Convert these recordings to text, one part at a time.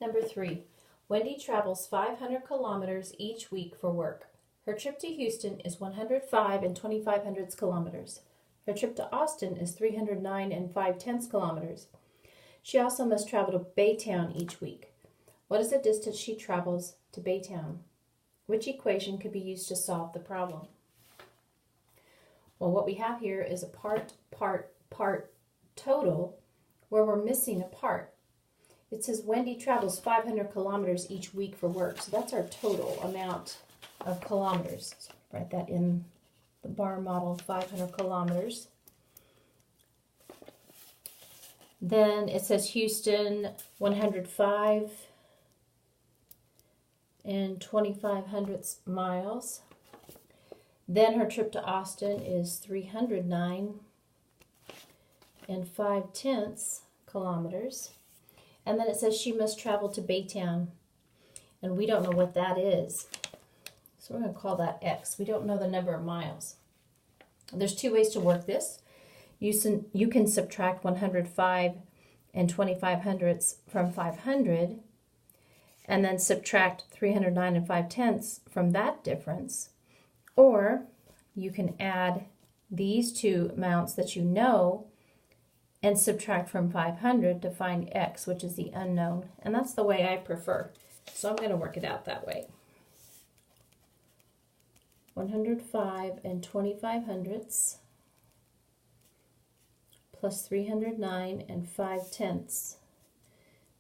Number 3. Wendy travels 500 kilometers each week for work. Her trip to Houston is 105 and 25 kilometers. Her trip to Austin is 309 and 5/10 kilometers. She also must travel to Baytown each week. What is the distance she travels to Baytown? Which equation could be used to solve the problem? Well, what we have here is a part total where we're missing a part. It says Wendy travels 500 kilometers each week for work. So that's our total amount of kilometers. So write that in the bar model, 500 kilometers. Then it says Houston, 105 and 25 miles. Then her trip to Austin is 309 and 5/10 kilometers. And then it says she must travel to Baytown. And we don't know what that is. So we're going to call that X. We don't know the number of miles. There's two ways to work this. You can subtract 105 and 25 from 500 and then subtract 309 and 5/10 from that difference. Or you can add these two amounts that you know and subtract from 500 to find X, which is the unknown. And that's the way I prefer. So I'm going to work it out that way. 105 and 25 plus 309 and 5/10.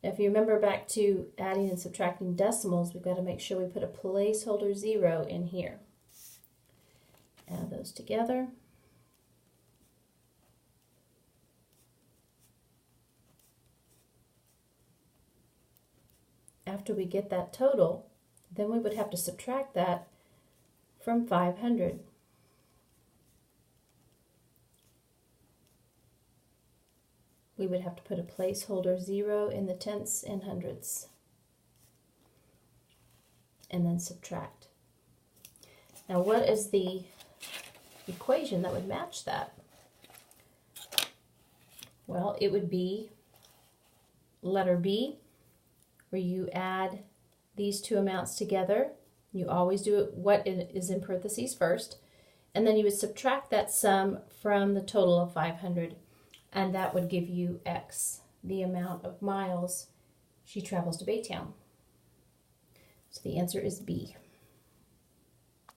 Now, if you remember back to adding and subtracting decimals, we've got to make sure we put a placeholder 0 in here. Add those together. After we get that total, then we would have to subtract that from 500. We would have to put a placeholder 0 in the tenths and hundredths. And then subtract. Now, what is the equation that would match that? Well, it would be letter B, where you add these two amounts together. You always do it what is in parentheses first. And then you would subtract that sum from the total of 500. And that would give you X, the amount of miles she travels to Baytown. So the answer is B.